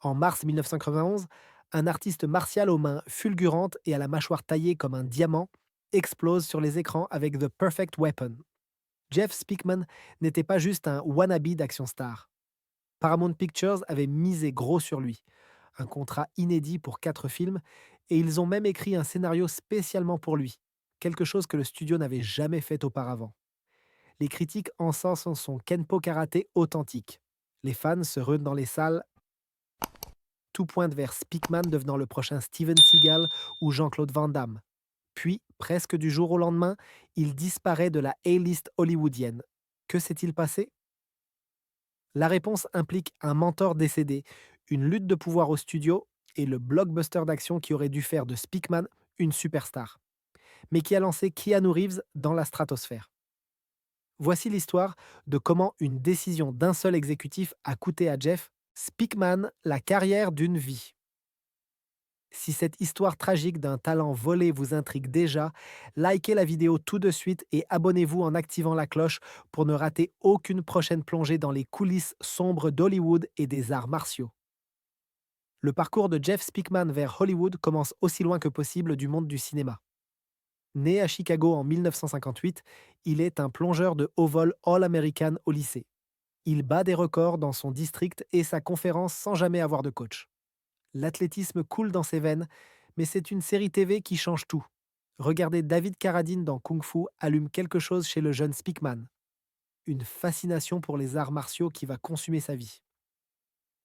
En mars 1991, un artiste martial aux mains fulgurantes et à la mâchoire taillée comme un diamant explose sur les écrans avec The Perfect Weapon. Jeff Speakman n'était pas juste un wannabe d'action star. Paramount Pictures avait misé gros sur lui, un contrat inédit pour 4 films, et ils ont même écrit un scénario spécialement pour lui, quelque chose que le studio n'avait jamais fait auparavant. Les critiques encensent son Kenpo karaté authentique. Les fans se ruent dans les salles, tout pointe vers Speakman devenant le prochain Steven Seagal ou Jean-Claude Van Damme. Puis, presque du jour au lendemain, il disparaît de la A-list hollywoodienne. Que s'est-il passé? La réponse implique un mentor décédé, une lutte de pouvoir au studio et le blockbuster d'action qui aurait dû faire de Speakman une superstar, mais qui a lancé Keanu Reeves dans la stratosphère. Voici l'histoire de comment une décision d'un seul exécutif a coûté à Jeff Speakman la carrière d'une vie. Si cette histoire tragique d'un talent volé vous intrigue déjà, likez la vidéo tout de suite et abonnez-vous en activant la cloche pour ne rater aucune prochaine plongée dans les coulisses sombres d'Hollywood et des arts martiaux. Le parcours de Jeff Speakman vers Hollywood commence aussi loin que possible du monde du cinéma. Né à Chicago en 1958, il est un plongeur de haut vol All-American au lycée. Il bat des records dans son district et sa conférence sans jamais avoir de coach. L'athlétisme coule dans ses veines, mais c'est une série TV qui change tout. Regardez David Carradine dans Kung Fu allume quelque chose chez le jeune Speakman, une fascination pour les arts martiaux qui va consumer sa vie.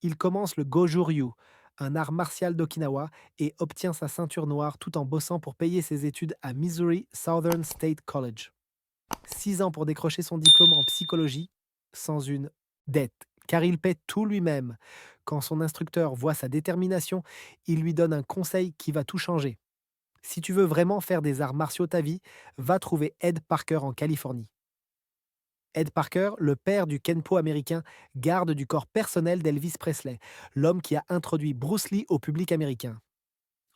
Il commence le Goju-Ryu, un art martial d'Okinawa, et obtient sa ceinture noire tout en bossant pour payer ses études à Missouri Southern State College. 6 ans pour décrocher son diplôme en psychologie, sans une dette, car il paie tout lui-même. Quand son instructeur voit sa détermination, il lui donne un conseil qui va tout changer. Si tu veux vraiment faire des arts martiaux ta vie, va trouver Ed Parker en Californie. Ed Parker, le père du Kenpo américain, garde du corps personnel d'Elvis Presley, l'homme qui a introduit Bruce Lee au public américain.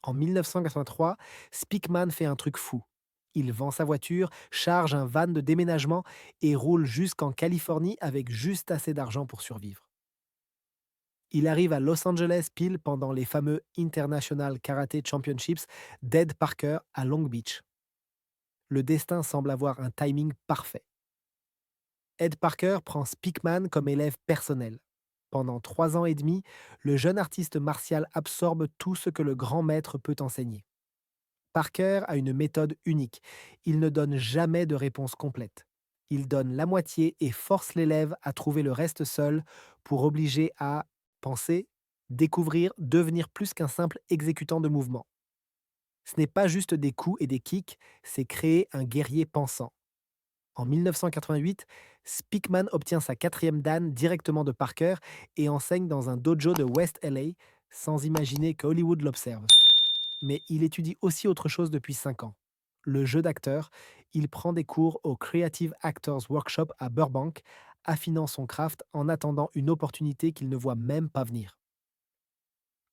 En 1983, Speakman fait un truc fou. Il vend sa voiture, charge un van de déménagement et roule jusqu'en Californie avec juste assez d'argent pour survivre. Il arrive à Los Angeles pile pendant les fameux International Karate Championships d'Ed Parker à Long Beach. Le destin semble avoir un timing parfait. Ed Parker prend Speakman comme élève personnel. Pendant 3 ans et demi, le jeune artiste martial absorbe tout ce que le grand maître peut enseigner. Parker a une méthode unique. Il ne donne jamais de réponse complète. Il donne la moitié et force l'élève à trouver le reste seul pour obliger à penser, découvrir, devenir plus qu'un simple exécutant de mouvement. Ce n'est pas juste des coups et des kicks, c'est créer un guerrier pensant. En 1988, Speakman obtient sa quatrième dan directement de Parker et enseigne dans un dojo de West LA sans imaginer que Hollywood l'observe. Mais il étudie aussi autre chose depuis 5 ans. Le jeu d'acteur, il prend des cours au Creative Actors Workshop à Burbank, affinant son craft en attendant une opportunité qu'il ne voit même pas venir.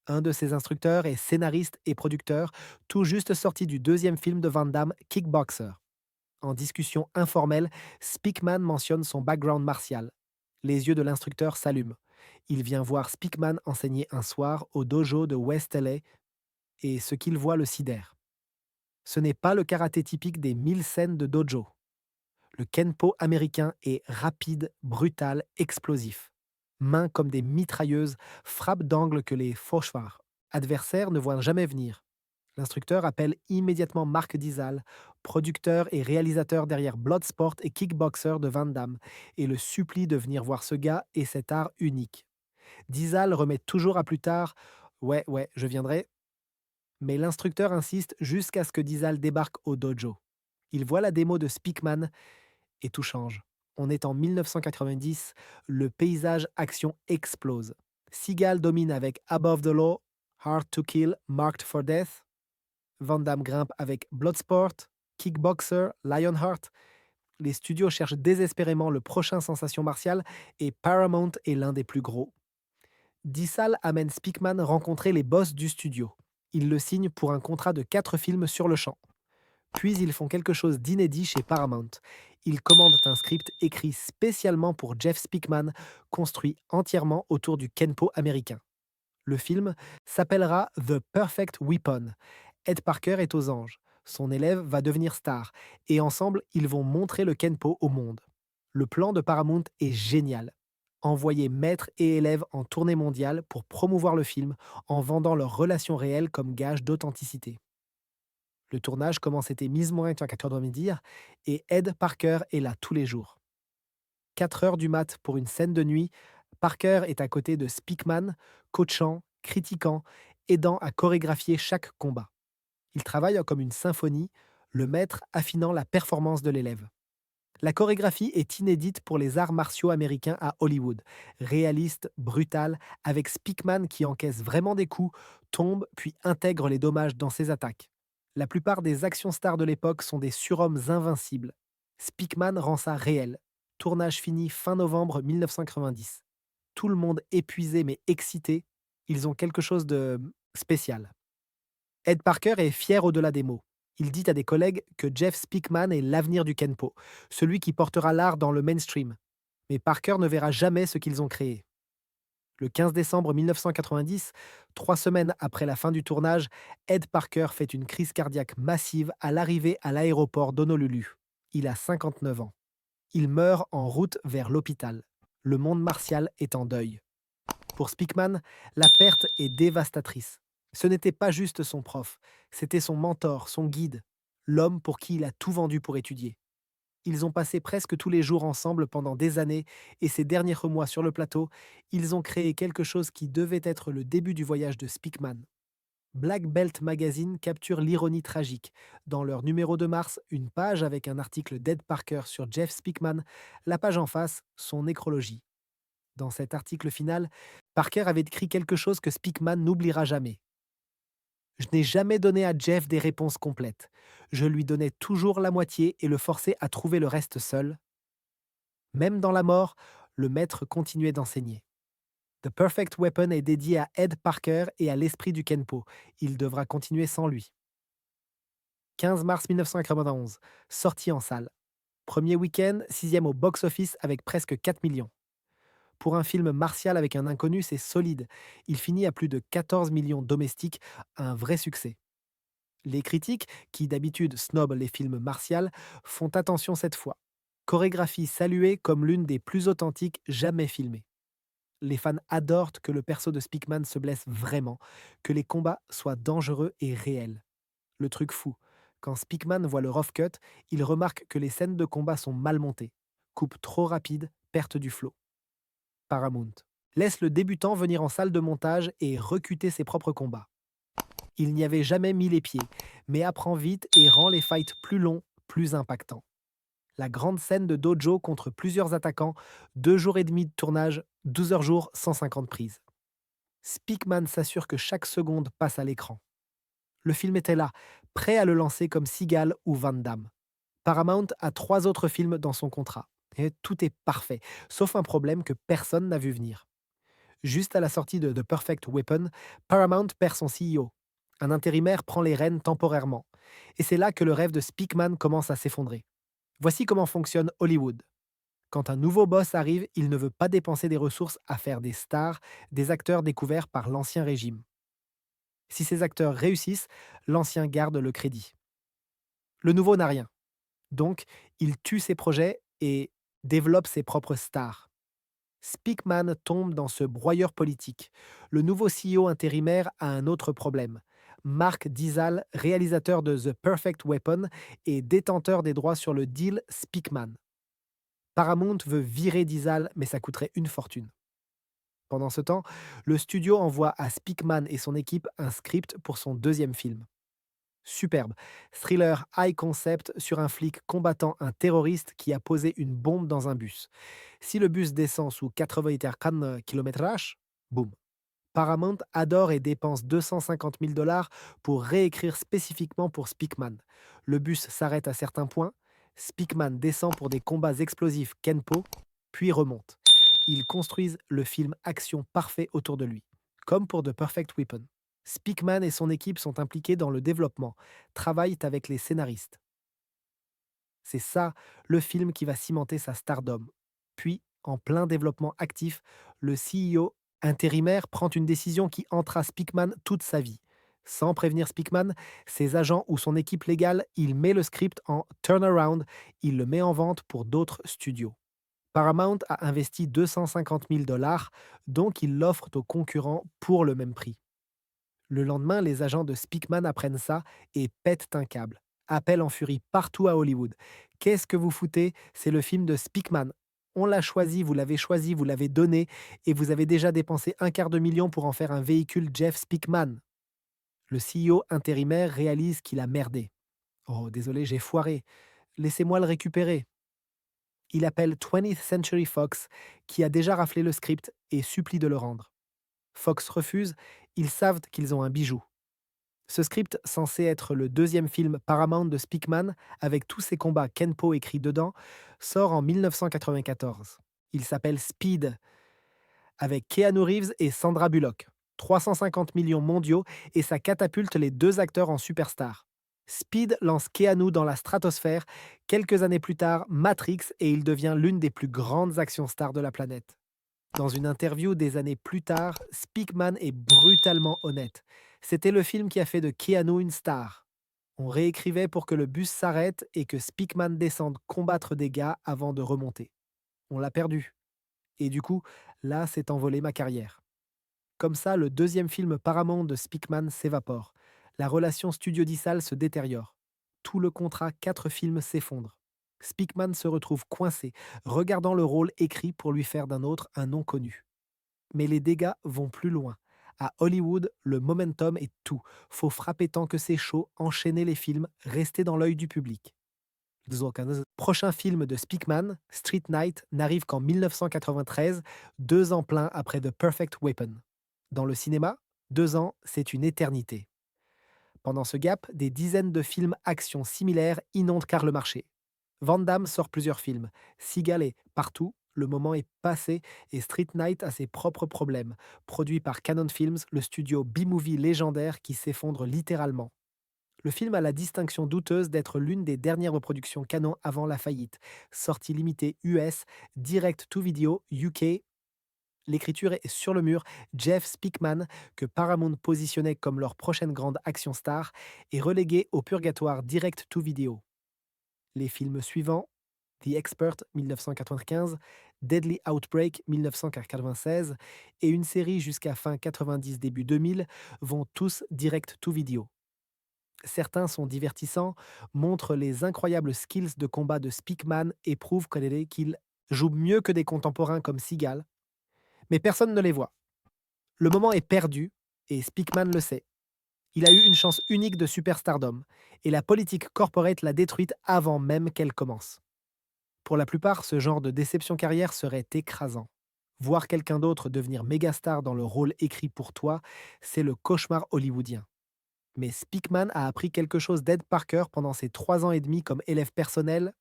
Un de ses instructeurs est scénariste et producteur, tout juste sorti du deuxième film de Van Damme, Kickboxer. En discussion informelle, Speakman mentionne son background martial. Les yeux de l'instructeur s'allument. Il vient voir Speakman enseigner un soir au dojo de West LA et ce qu'il voit le sidère. Ce n'est pas le karaté typique des 1000 scènes de dojo. Le kenpo américain est rapide, brutal, explosif. Mains comme des mitrailleuses, frappe d'angle que les faucheurs adversaires ne voient jamais venir. L'instructeur appelle immédiatement Mark Dizal, producteur et réalisateur derrière Bloodsport et Kickboxer de Van Damme, et le supplie de venir voir ce gars et cet art unique. Dizal remet toujours à plus tard: Ouais, ouais, je viendrai. Mais l'instructeur insiste jusqu'à ce que Dizal débarque au dojo. Il voit la démo de Speakman et tout change. On est en 1990, le paysage action explose. Seagal domine avec Above the Law, Hard to Kill, Marked for Death. Van Damme grimpe avec Bloodsport, Kickboxer, Lionheart. Les studios cherchent désespérément le prochain sensation martiale et Paramount est l'un des plus gros. Dissal amène Speakman rencontrer les boss du studio. Ils le signent pour un contrat de 4 films sur le champ. Puis ils font quelque chose d'inédit chez Paramount. Ils commandent un script écrit spécialement pour Jeff Speakman, construit entièrement autour du Kenpo américain. Le film s'appellera The Perfect Weapon. Ed Parker est aux anges. Son élève va devenir star. Et ensemble, ils vont montrer le Kenpo au monde. Le plan de Paramount est génial. Envoyer maître et élève en tournée mondiale pour promouvoir le film en vendant leur relation réelle comme gage d'authenticité. Le tournage commence été mismo entre 4 et Ed Parker est là tous les jours. 4 heures du mat pour une scène de nuit, Parker est à côté de Speakman, coachant, critiquant, aidant à chorégraphier chaque combat. Il travaille comme une symphonie, le maître affinant la performance de l'élève. La chorégraphie est inédite pour les arts martiaux américains à Hollywood. Réaliste, brutale, avec Speakman qui encaisse vraiment des coups, tombe puis intègre les dommages dans ses attaques. La plupart des action stars de l'époque sont des surhommes invincibles. Speakman rend ça réel. Tournage fini fin novembre 1990. Tout le monde épuisé mais excité. Ils ont quelque chose de spécial. Ed Parker est fier au-delà des mots. Il dit à des collègues que Jeff Speakman est l'avenir du Kenpo, celui qui portera l'art dans le mainstream. Mais Parker ne verra jamais ce qu'ils ont créé. Le 15 décembre 1990, 3 semaines après la fin du tournage, Ed Parker fait une crise cardiaque massive à l'arrivée à l'aéroport d'Honolulu. Il a 59 ans. Il meurt en route vers l'hôpital. Le monde martial est en deuil. Pour Speakman, la perte est dévastatrice. Ce n'était pas juste son prof, c'était son mentor, son guide, l'homme pour qui il a tout vendu pour étudier. Ils ont passé presque tous les jours ensemble pendant des années et ces derniers mois sur le plateau, ils ont créé quelque chose qui devait être le début du voyage de Speakman. Black Belt Magazine capture l'ironie tragique. Dans leur numéro de mars, une page avec un article d'Ed Parker sur Jeff Speakman, la page en face, son nécrologie. Dans cet article final, Parker avait écrit quelque chose que Speakman n'oubliera jamais. Je n'ai jamais donné à Jeff des réponses complètes. Je lui donnais toujours la moitié et le forçais à trouver le reste seul. Même dans la mort, le maître continuait d'enseigner. The Perfect Weapon est dédié à Ed Parker et à l'esprit du Kenpo. Il devra continuer sans lui. 15 mars 1991, sortie en salle. Premier week-end, sixième au box-office avec presque 4 millions. Pour un film martial avec un inconnu, c'est solide. Il finit à plus de 14 millions domestiques, un vrai succès. Les critiques, qui d'habitude snobent les films martials, font attention cette fois. Chorégraphie saluée comme l'une des plus authentiques jamais filmées. Les fans adorent que le perso de Speakman se blesse vraiment, que les combats soient dangereux et réels. Le truc fou, quand Speakman voit le rough cut, il remarque que les scènes de combat sont mal montées. Coupe trop rapide, perte du flow. Paramount laisse le débutant venir en salle de montage et recuter ses propres combats. Il n'y avait jamais mis les pieds, mais apprend vite et rend les fights plus longs, plus impactants. La grande scène de dojo contre plusieurs attaquants, 2 jours et demi de tournage, 12 heures jour, 150 prises. Speakman s'assure que chaque seconde passe à l'écran. Le film était là, prêt à le lancer comme Seagal ou Van Damme. Paramount a 3 autres films dans son contrat. Et tout est parfait, sauf un problème que personne n'a vu venir. Juste à la sortie de The Perfect Weapon, Paramount perd son CEO. Un intérimaire prend les rênes temporairement. Et c'est là que le rêve de Speakman commence à s'effondrer. Voici comment fonctionne Hollywood. Quand un nouveau boss arrive, il ne veut pas dépenser des ressources à faire des stars, des acteurs découverts par l'ancien régime. Si ces acteurs réussissent, l'ancien garde le crédit. Le nouveau n'a rien. Donc, il tue ses projets et développe ses propres stars. Speakman tombe dans ce broyeur politique. Le nouveau CEO intérimaire a un autre problème. Mark Dizal, réalisateur de The Perfect Weapon et détenteur des droits sur le deal Speakman. Paramount veut virer Dizal, mais ça coûterait une fortune. Pendant ce temps, le studio envoie à Speakman et son équipe un script pour son deuxième film. Superbe. Thriller high concept sur un flic combattant un terroriste qui a posé une bombe dans un bus. Si le bus descend sous 80 km/h, boum. Paramount adore et dépense 250 000 dollars pour réécrire spécifiquement pour Speakman. Le bus s'arrête à certains points. Speakman descend pour des combats explosifs Kenpo, puis remonte. Ils construisent le film action parfait autour de lui, comme pour The Perfect Weapon. Speakman et son équipe sont impliqués dans le développement, travaillent avec les scénaristes. C'est ça, le film qui va cimenter sa stardom. Puis, en plein développement actif, le CEO Intérimaire, prend une décision qui hantera Speakman toute sa vie. Sans prévenir Speakman, ses agents ou son équipe légale, il met le script en turnaround, il le met en vente pour d'autres studios. Paramount a investi 250 000 dollars, donc ils l'offrent aux concurrents pour le même prix. Le lendemain, les agents de Speakman apprennent ça et pètent un câble. Appel en furie partout à Hollywood. Qu'est-ce que vous foutez? C'est le film de Speakman. On l'a choisi, vous l'avez donné, et vous avez déjà dépensé un quart de million pour en faire un véhicule Jeff Speakman. Le CEO intérimaire réalise qu'il a merdé. Oh, désolé, j'ai foiré. Laissez-moi le récupérer. Il appelle 20th Century Fox, qui a déjà raflé le script, et supplie de le rendre. Fox refuse, ils savent qu'ils ont un bijou. Ce script, censé être le deuxième film Paramount de Speakman, avec tous ses combats Kenpo écrits dedans, sort en 1994. Il s'appelle Speed, avec Keanu Reeves et Sandra Bullock. 350 millions mondiaux et ça catapulte les deux acteurs en superstars. Speed lance Keanu dans la stratosphère. Quelques années plus tard, Matrix, et il devient l'une des plus grandes action stars de la planète. Dans une interview des années plus tard, Speakman est brutalement honnête. C'était le film qui a fait de Keanu une star. On réécrivait pour que le bus s'arrête et que Speakman descende combattre des gars avant de remonter. On l'a perdu. Et du coup, là s'est envolée ma carrière. Comme ça, le deuxième film Paramount de Speakman s'évapore. La relation studio-Dissal se détériore. Tout le contrat 4 films s'effondre. Speakman se retrouve coincé, regardant le rôle écrit pour lui faire d'un autre un nom connu. Mais les dégâts vont plus loin. À Hollywood, le momentum est tout. Faut frapper tant que c'est chaud, enchaîner les films, rester dans l'œil du public. Le prochain film de Speakman, Street Night, n'arrive qu'en 1993, 2 ans pleins après The Perfect Weapon. Dans le cinéma, 2 ans, c'est une éternité. Pendant ce gap, des dizaines de films action similaires inondent car le marché. Van Damme sort plusieurs films. Seagal est partout, le moment est passé et Street Night a ses propres problèmes. Produit par Canon Films, le studio B-movie légendaire qui s'effondre littéralement. Le film a la distinction douteuse d'être l'une des dernières reproductions Canon avant la faillite. Sortie limitée US, direct to video UK. L'écriture est sur le mur. Jeff Speakman, que Paramount positionnait comme leur prochaine grande action star, est relégué au purgatoire direct to video. Les films suivants, The Expert 1995, Deadly Outbreak 1996 et une série jusqu'à fin 90 début 2000 vont tous direct to video. Certains sont divertissants, montrent les incroyables skills de combat de Speakman et prouvent qu'il joue mieux que des contemporains comme Seagal, mais personne ne les voit. Le moment est perdu et Speakman le sait. Il a eu une chance unique de superstardom et la politique corporate l'a détruite avant même qu'elle commence. Pour la plupart, ce genre de déception carrière serait écrasant. Voir quelqu'un d'autre devenir mégastar dans le rôle écrit pour toi, c'est le cauchemar hollywoodien. Mais Speakman a appris quelque chose d'Ed Parker pendant ses 3 ans et demi comme élève personnel.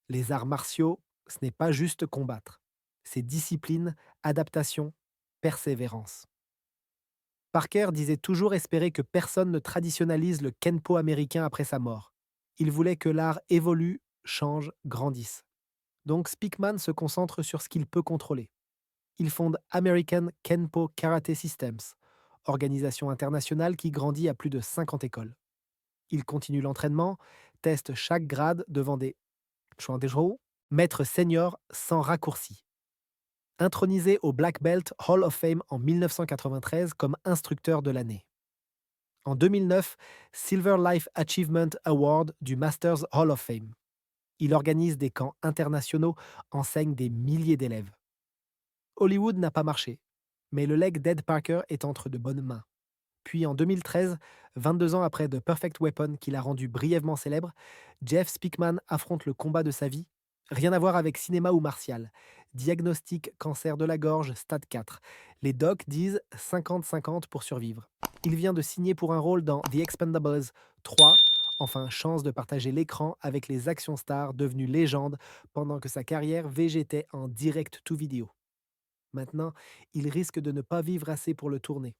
Les arts martiaux, ce n'est pas juste combattre. C'est discipline, adaptation, persévérance. Parker disait toujours espérer que personne ne traditionnalise le kenpo américain après sa mort. Il voulait que l'art évolue, change, grandisse. Donc Speakman se concentre sur ce qu'il peut contrôler. Il fonde American Kenpo Karate Systems, organisation internationale qui grandit à plus de 50 écoles. Il continue l'entraînement, teste chaque grade devant des maîtres seniors sans raccourci. Intronisé au Black Belt Hall of Fame en 1993 comme instructeur de l'année. En 2009, Silver Life Achievement Award du Masters Hall of Fame. Il organise des camps internationaux, enseigne des milliers d'élèves. Hollywood n'a pas marché, mais le legs d'Ed Parker est entre de bonnes mains. Puis en 2013, 22 ans après The Perfect Weapon qui l'a rendu brièvement célèbre, Jeff Speakman affronte le combat de sa vie. Rien à voir avec cinéma ou martial. Diagnostic cancer de la gorge, stade 4. Les docs disent 50-50 pour survivre. Il vient de signer pour un rôle dans The Expendables 3. Enfin, chance de partager l'écran avec les action stars devenues légendes pendant que sa carrière végétait en direct to vidéo. Maintenant, il risque de ne pas vivre assez pour le tourner.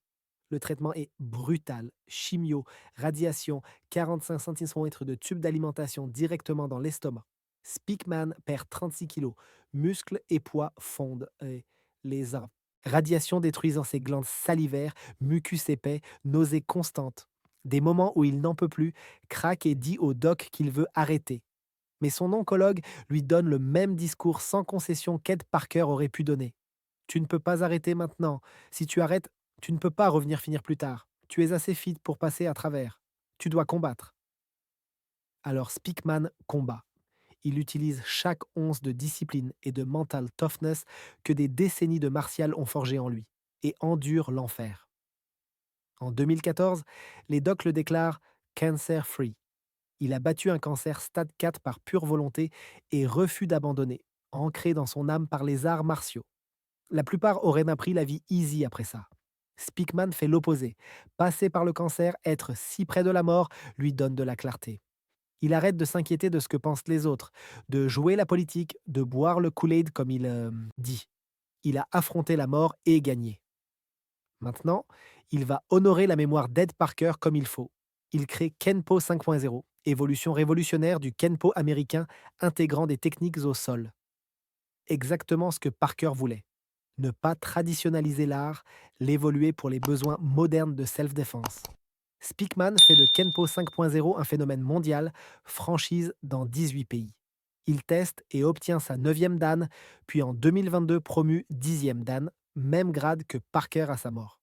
Le traitement est brutal. Chimio, radiation, 45 cm de tube d'alimentation directement dans l'estomac. Speakman perd 36 kilos. Muscles et poids fondent. Et les Radiation détruisant ses glandes salivaires, mucus épais, nausées constantes. Des moments où il n'en peut plus, craque et dit au doc qu'il veut arrêter. Mais son oncologue lui donne le même discours sans concession qu'Ed Parker aurait pu donner. Tu ne peux pas arrêter maintenant. Si tu arrêtes, tu ne peux pas revenir finir plus tard. Tu es assez fit pour passer à travers. Tu dois combattre. Alors Speakman combat. Il utilise chaque once de discipline et de mental toughness que des décennies de martial ont forgé en lui, et endure l'enfer. En 2014, les docs le déclarent cancer free. Il a battu un cancer stade 4 par pure volonté et refus d'abandonner, ancré dans son âme par les arts martiaux. La plupart auraient appris la vie easy après ça. Speakman fait l'opposé. Passer par le cancer, être si près de la mort, lui donne de la clarté. Il arrête de s'inquiéter de ce que pensent les autres, de jouer la politique, de boire le Kool-Aid comme il dit. Il a affronté la mort et gagné. Maintenant, il va honorer la mémoire d'Ed Parker comme il faut. Il crée Kenpo 5.0, évolution révolutionnaire du Kenpo américain intégrant des techniques au sol. Exactement ce que Parker voulait. Ne pas traditionnaliser l'art, l'évoluer pour les besoins modernes de self-défense. Speakman fait de Kenpo 5.0 un phénomène mondial, franchise dans 18 pays. Il teste et obtient sa 9e dan, puis en 2022 promu 10e dan, même grade que Parker à sa mort.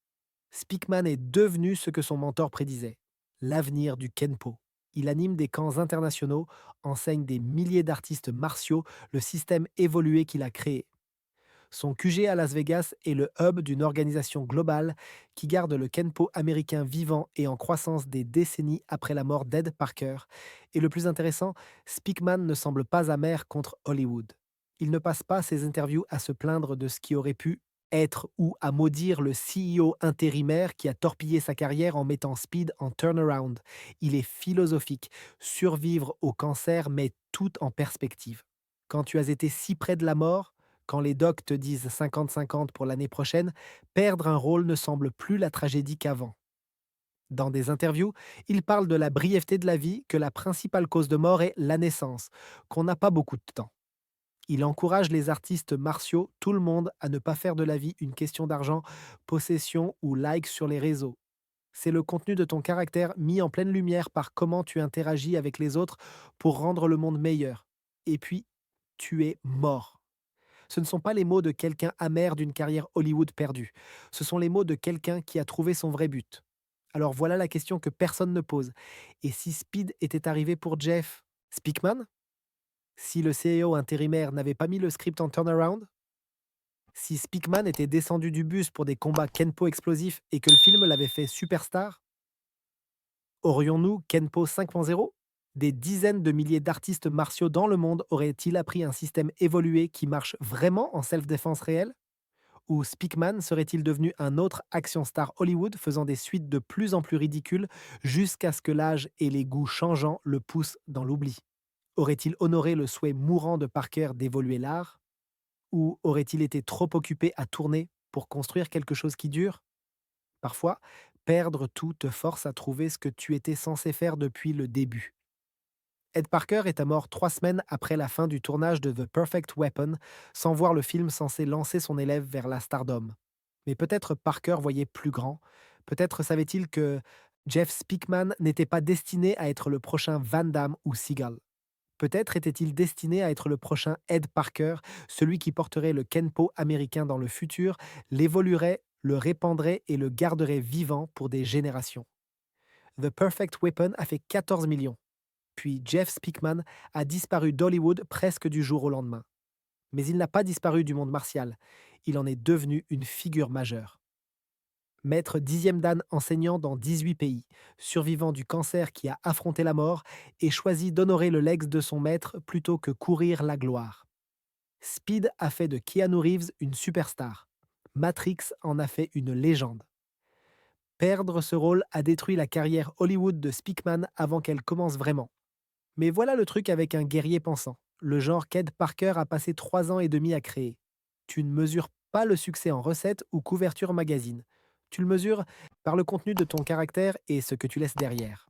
Speakman est devenu ce que son mentor prédisait, l'avenir du Kenpo. Il anime des camps internationaux, enseigne des milliers d'artistes martiaux le système évolué qu'il a créé. Son QG à Las Vegas est le hub d'une organisation globale qui garde le Kenpo américain vivant et en croissance des décennies après la mort d'Ed Parker. Et le plus intéressant, Speakman ne semble pas amer contre Hollywood. Il ne passe pas ses interviews à se plaindre de ce qui aurait pu être ou à maudire le CEO intérimaire qui a torpillé sa carrière en mettant Speed en turnaround. Il est philosophique. Survivre au cancer met tout en perspective. Quand tu as été si près de la mort, quand les docs te disent 50-50 pour l'année prochaine, perdre un rôle ne semble plus la tragédie qu'avant. Dans des interviews, il parle de la brièveté de la vie, que la principale cause de mort est la naissance, qu'on n'a pas beaucoup de temps. Il encourage les artistes martiaux, tout le monde, à ne pas faire de la vie une question d'argent, possession ou likes sur les réseaux. C'est le contenu de ton caractère mis en pleine lumière par comment tu interagis avec les autres pour rendre le monde meilleur. Et puis, tu es mort. Ce ne sont pas les mots de quelqu'un amer d'une carrière Hollywood perdue. Ce sont les mots de quelqu'un qui a trouvé son vrai but. Alors voilà la question que personne ne pose. Et si Speed était arrivé pour Jeff Speakman? Si le CEO intérimaire n'avait pas mis le script en turnaround? Si Speakman était descendu du bus pour des combats Kenpo explosifs et que le film l'avait fait superstar? Aurions-nous Kenpo 5.0? Des dizaines de milliers d'artistes martiaux dans le monde auraient-ils appris un système évolué qui marche vraiment en self-défense réelle? Ou Speakman serait-il devenu un autre action star Hollywood faisant des suites de plus en plus ridicules jusqu'à ce que l'âge et les goûts changeants le poussent dans l'oubli? Aurait-il honoré le souhait mourant de Parker d'évoluer l'art? Ou aurait-il été trop occupé à tourner pour construire quelque chose qui dure? Parfois, perdre tout te force à trouver ce que tu étais censé faire depuis le début. Ed Parker est à mort 3 semaines après la fin du tournage de The Perfect Weapon, sans voir le film censé lancer son élève vers la stardom. Mais peut-être Parker voyait plus grand, peut-être savait-il que Jeff Speakman n'était pas destiné à être le prochain Van Damme ou Seagal. Peut-être était-il destiné à être le prochain Ed Parker, celui qui porterait le Kenpo américain dans le futur, l'évoluerait, le répandrait et le garderait vivant pour des générations. The Perfect Weapon a fait 14 millions. Puis Jeff Speakman a disparu d'Hollywood presque du jour au lendemain. Mais il n'a pas disparu du monde martial. Il en est devenu une figure majeure. Maître 10e dan enseignant dans 18 pays, survivant du cancer qui a affronté la mort et choisi d'honorer le legs de son maître plutôt que courir la gloire. Speed a fait de Keanu Reeves une superstar. Matrix en a fait une légende. Perdre ce rôle a détruit la carrière Hollywood de Speakman avant qu'elle commence vraiment. Mais voilà le truc avec un guerrier pensant, le genre qu'Ed Parker a passé 3 ans et demi à créer. Tu ne mesures pas le succès en recette ou couverture magazine. Tu le mesures par le contenu de ton caractère et ce que tu laisses derrière.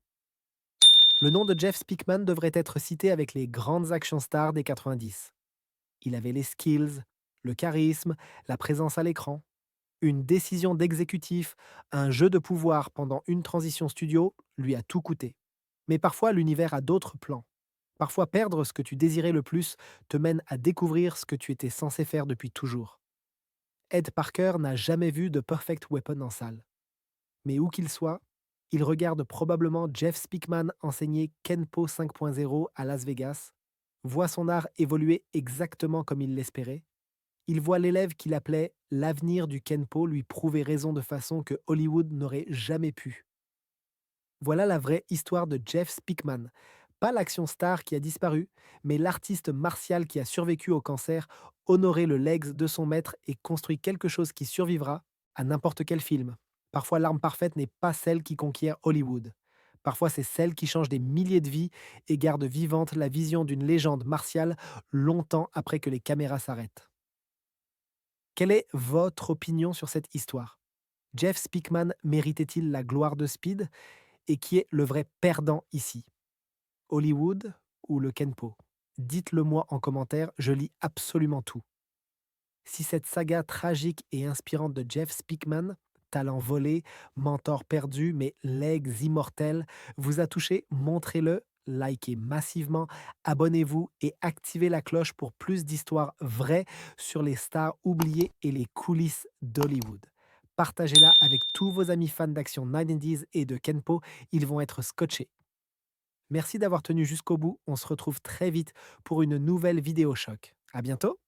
Le nom de Jeff Speakman devrait être cité avec les grandes action stars des 90. Il avait les skills, le charisme, la présence à l'écran. Une décision d'exécutif, un jeu de pouvoir pendant une transition studio lui a tout coûté. Mais parfois, l'univers a d'autres plans. Parfois, perdre ce que tu désirais le plus te mène à découvrir ce que tu étais censé faire depuis toujours. Ed Parker n'a jamais vu de Perfect Weapon en salle. Mais où qu'il soit, il regarde probablement Jeff Speakman enseigner Kenpo 5.0 à Las Vegas, voit son art évoluer exactement comme il l'espérait. Il voit l'élève qu'il appelait l'avenir du Kenpo lui prouver raison de façon que Hollywood n'aurait jamais pu. Voilà la vraie histoire de Jeff Speakman. Pas l'action star qui a disparu, mais l'artiste martial qui a survécu au cancer, honoré le legs de son maître et construit quelque chose qui survivra à n'importe quel film. Parfois, l'arme parfaite n'est pas celle qui conquiert Hollywood. Parfois, c'est celle qui change des milliers de vies et garde vivante la vision d'une légende martiale longtemps après que les caméras s'arrêtent. Quelle est votre opinion sur cette histoire? Jeff Speakman méritait-il la gloire de Speed? Et qui est le vrai perdant ici? Hollywood ou le Kenpo? Dites-le moi en commentaire, je lis absolument tout. Si cette saga tragique et inspirante de Jeff Speakman, talent volé, mentor perdu, mais legs immortels, vous a touché, montrez-le, likez massivement, abonnez-vous et activez la cloche pour plus d'histoires vraies sur les stars oubliées et les coulisses d'Hollywood. Partagez-la avec tous vos amis fans d'action 90s et de Kenpo, ils vont être scotchés. Merci d'avoir tenu jusqu'au bout, on se retrouve très vite pour une nouvelle vidéo choc. À bientôt!